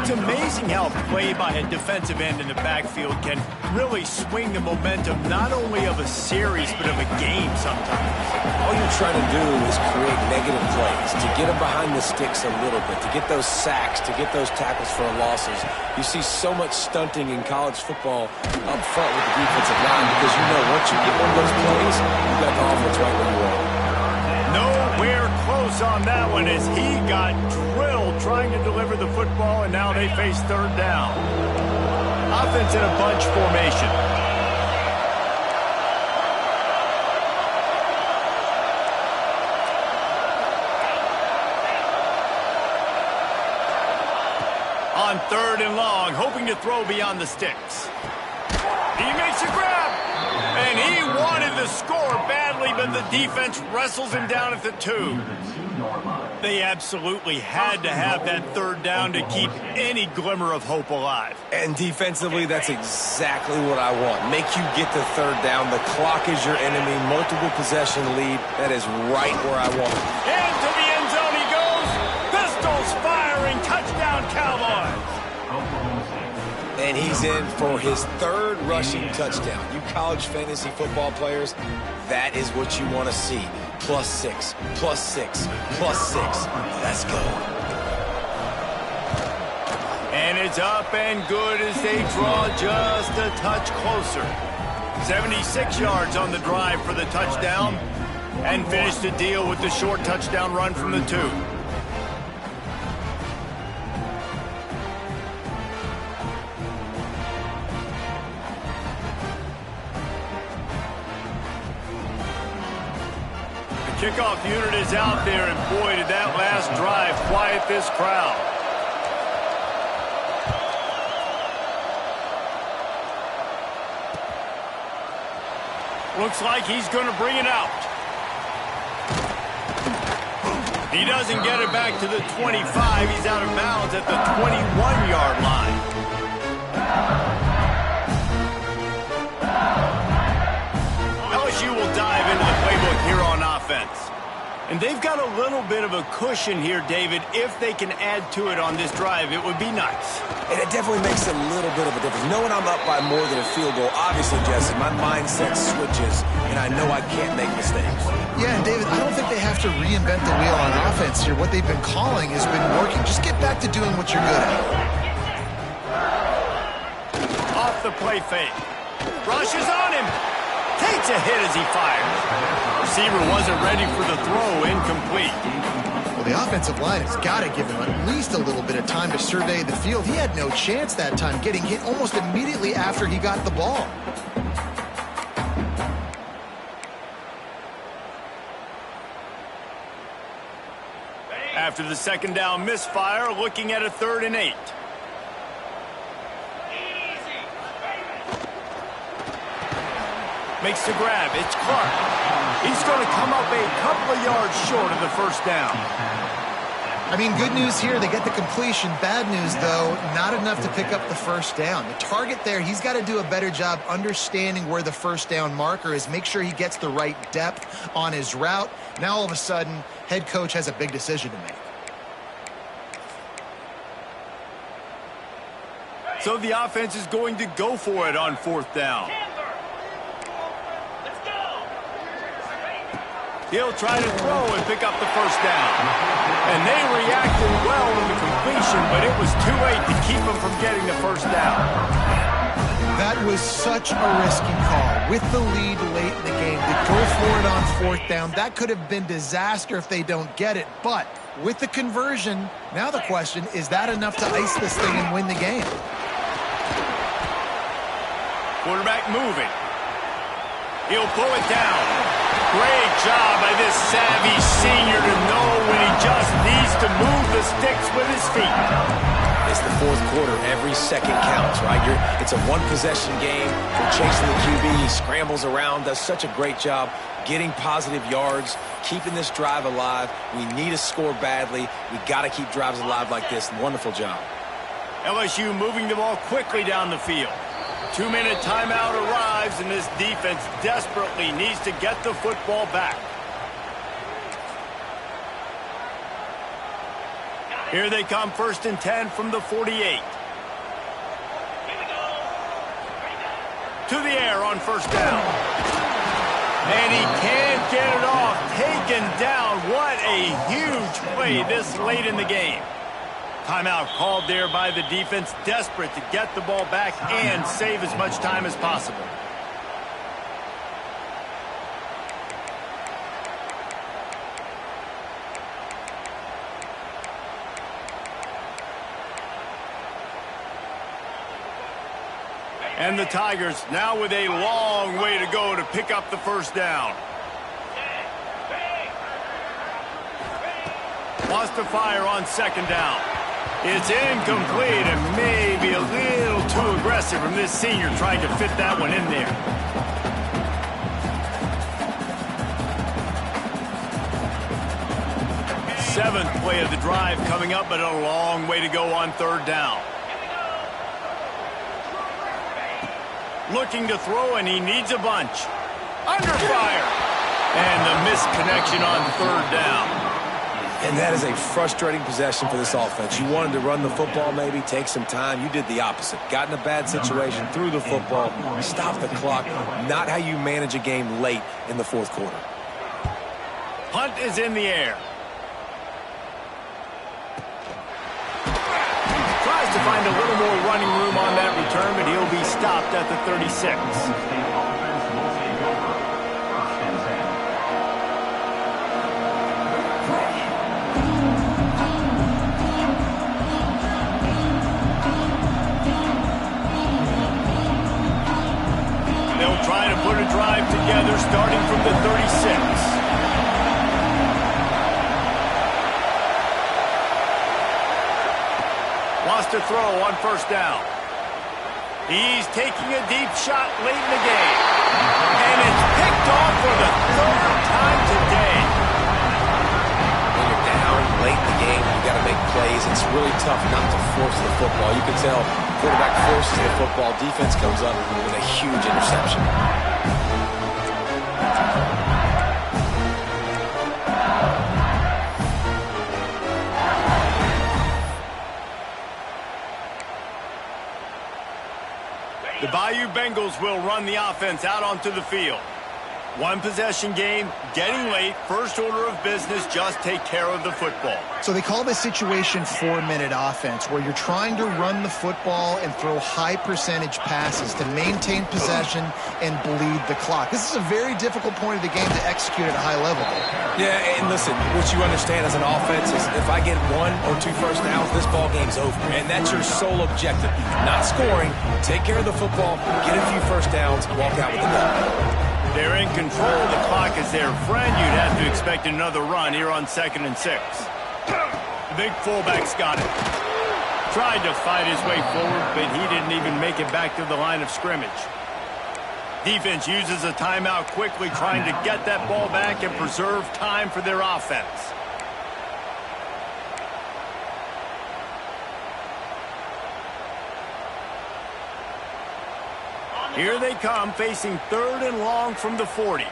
It's amazing how play by a defensive end in the backfield can really swing the momentum not only of a series but of a game sometimes. All you're trying to do is create negative plays, to get them behind the sticks a little bit, to get those sacks, to get those tackles for losses. You see so much stunting in college football up front with the defensive line because you know once you get one of those plays, you got the offense right where you want. Nowhere close on that one as he got drilled trying to deliver the football, and now they face third down. Offense in a bunch formation. On third and long, hoping to throw beyond the sticks. He makes a grab, and he wanted the score badly, but the defense wrestles him down at the 2. They absolutely had to have that third down to keep any glimmer of hope alive. And defensively, that's exactly what I want. Make you get the third down. The clock is your enemy. Multiple possession lead. That is right where I want it. Into the end zone he goes. Pistols firing. Touchdown, Cowboys. And he's in for his third rushing touchdown. You college fantasy football players, that is what you want to see. +6, +6, +6. Let's go. And it's up and good as they draw just a touch closer. 76 yards on the drive for the touchdown, and finish the deal with the short touchdown run from the 2. Kickoff unit is out there, and boy, did that last drive quiet this crowd. Looks like he's going to bring it out. He doesn't get it back to the 25. He's out of bounds at the 21-yard line. LSU will dive into the playbook here on offense. And they've got a little bit of a cushion here, David. If they can add to it on this drive, it would be nice. And it definitely makes a little bit of a difference. Knowing I'm up by more than a field goal, obviously, Jesse, my mindset switches, and I know I can't make mistakes. Yeah, and David, I don't think they have to reinvent the wheel on offense here. What they've been calling has been working. Just get back to doing what you're good at. Off the play fake. Rushes on him. Takes a hit as he fires. Receiver wasn't ready for the throw, incomplete. Well, the offensive line has got to give him at least a little bit of time to survey the field. He had no chance that time, getting hit almost immediately after he got the ball. After the second down misfire, looking at a 3rd and 8. Makes the grab. It's Clark. He's going to come up a couple of yards short of the first down. I mean, good news here, they get the completion. Bad news, though, not enough to pick up the first down. The target there, he's got to do a better job understanding where the first down marker is, make sure he gets the right depth on his route. Now, all of a sudden, head coach has a big decision to make. So the offense is going to go for it on 4th down. He'll try to throw and pick up the first down. And they reacted well to the completion, but it was too late to keep them from getting the first down. That was such a risky call. With the lead late in the game, to go for it on 4th down, that could have been disaster if they don't get it. But with the conversion, now the question, is that enough to ice this thing and win the game? Quarterback moving. He'll pull it down. Great job by this savvy senior to know when he just needs to move the sticks with his feet. It's the 4th quarter. Every second counts, right? It's a one-possession game. You're chasing the QB. He scrambles around, does such a great job getting positive yards, keeping this drive alive. We need to score badly. We got to keep drives alive like this. Wonderful job. LSU moving the ball quickly down the field. 2-minute timeout arrives, and this defense desperately needs to get the football back. Here they come, 1st and 10 from the 48. To the air on 1st down. And he can't get it off. Taken down. What a huge play this late in the game. Timeout called there by the defense, desperate to get the ball back and save as much time as possible. And the Tigers now with a long way to go to pick up the first down. Wants to fire on 2nd down. It's incomplete and maybe a little too aggressive from this senior trying to fit that one in there. Seventh play of the drive coming up, but a long way to go on 3rd down. Looking to throw, and he needs a bunch. Under fire. And the misconnection on 3rd down. And that is a frustrating possession for this offense. You wanted to run the football, maybe take some time. You did the opposite. Got in a bad situation, threw the football, stopped the clock. Not how you manage a game late in the 4th quarter. Punt is in the air. Tries to find a little more running room on that return, but he'll be stopped at the 36. Trying to put a drive together starting from the 36. Wants to throw on 1st down. He's taking a deep shot late in the game. And it's picked off for the 3rd time today. When you're down late in the game, you got to make plays. It's really tough not to force the football. You can tell quarterback forces the football. Defense comes up with a huge interception. The Bayou Bengals will run the offense out onto the field. One possession game, getting late, first order of business, just take care of the football. So they call this situation 4-minute offense, where you're trying to run the football and throw high percentage passes to maintain possession and bleed the clock. This is a very difficult point of the game to execute at a high level. Yeah, and listen, what you understand as an offense is if I get 1 or 2 first downs, this ball game's over. And that's your sole objective. Not scoring, take care of the football, get a few first downs, walk out with the ball. They're in control. The clock is their friend. You'd have to expect another run here on 2nd and 6. The big fullback's got it. Tried to fight his way forward, but he didn't even make it back to the line of scrimmage. Defense uses a timeout quickly, trying to get that ball back and preserve time for their offense. Here they come, facing 3rd and long from the 40.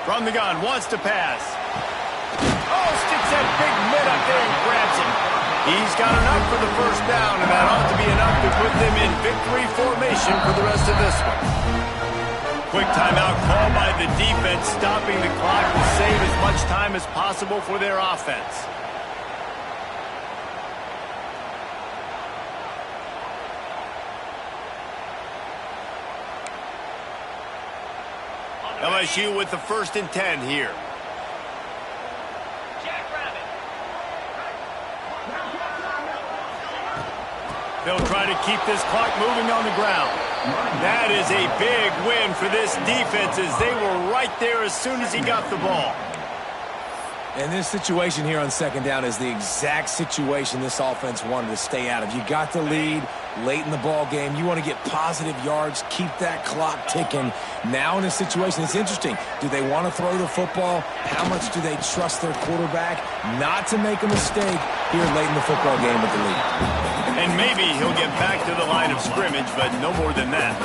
From the gun, wants to pass. Oh, sticks that big mid up there and grabs it. He's got enough for the first down, and that ought to be enough to put them in victory formation for the rest of this one. Quick timeout call by the defense, stopping the clock to save as much time as possible for their offense. LSU with the 1st and 10 here. They'll try to keep this clock moving on the ground. That is a big win for this defense as they were right there as soon as he got the ball. And this situation here on 2nd down is the exact situation this offense wanted to stay out of. You got the lead late in the ball game. You want to get positive yards, keep that clock ticking. Now in this situation, it's interesting. Do they want to throw the football? How much do they trust their quarterback not to make a mistake here late in the football game with the lead? And maybe he'll get back to the line of scrimmage, but no more than that.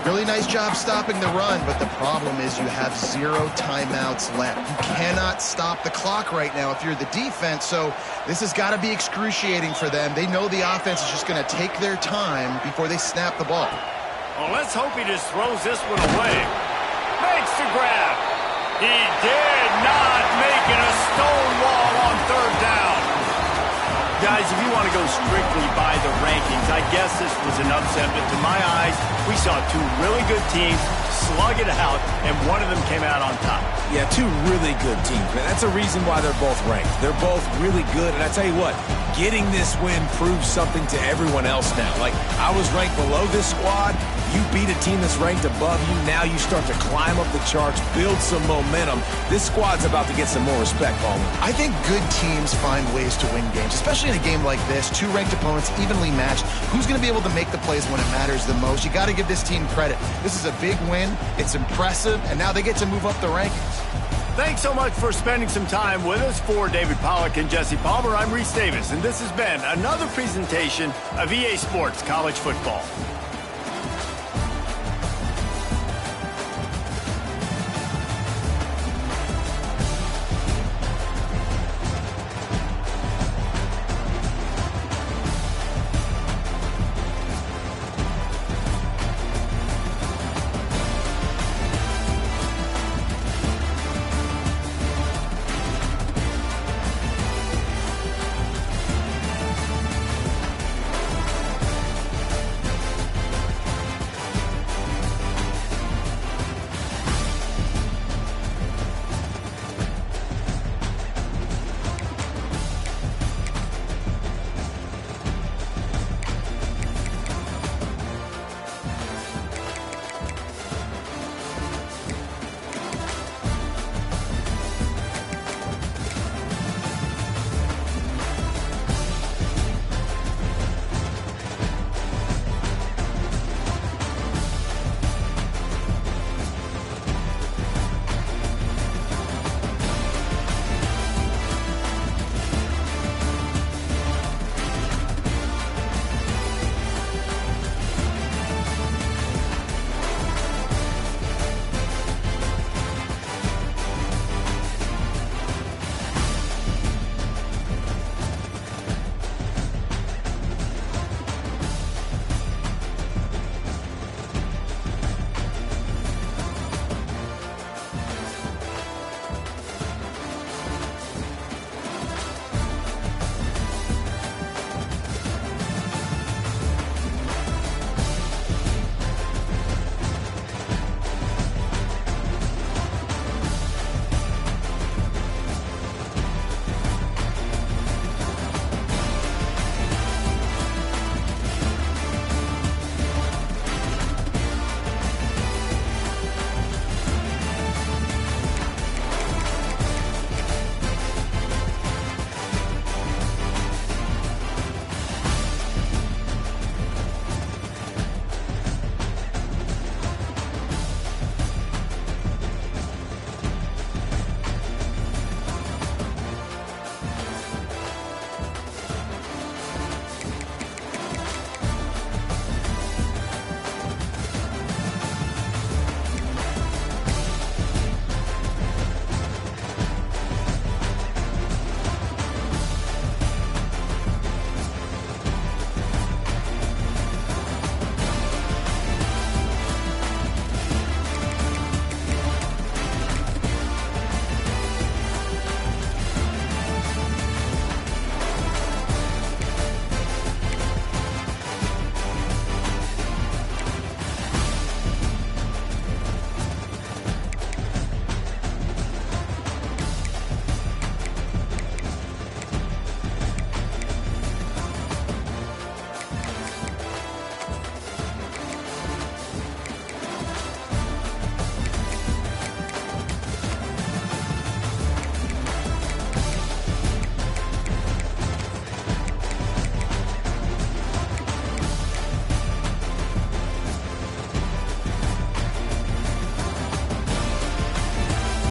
Really nice job stopping the run, but the problem is you have 0 timeouts left. You cannot stop the clock right now if you're the defense, so this has got to be excruciating for them. They know the offense is just going to take their time before they snap the ball. Well, let's hope he just throws this one away. Makes the grab. He did not make it a stone wall on 3rd down. Guys, if you want to go strictly by the rankings, I guess this was an upset, but to my eyes, we saw 2 really good teams slug it out, and one of them came out on top. Yeah, 2 really good teams, man. That's a reason why they're both ranked. They're both really good, and I tell you what, getting this win proves something to everyone else now. Like, I was ranked below this squad. You beat a team that's ranked above you. Now you start to climb up the charts, build some momentum. This squad's about to get some more respect, Palmer. I think good teams find ways to win games, especially in a game like this. 2 ranked opponents, evenly matched. Who's going to be able to make the plays when it matters the most? You got to give this team credit. This is a big win. It's impressive, and now they get to move up the rankings. Thanks so much for spending some time with us. For David Pollack and Jesse Palmer, I'm Reese Davis, and this has been another presentation of EA Sports College Football.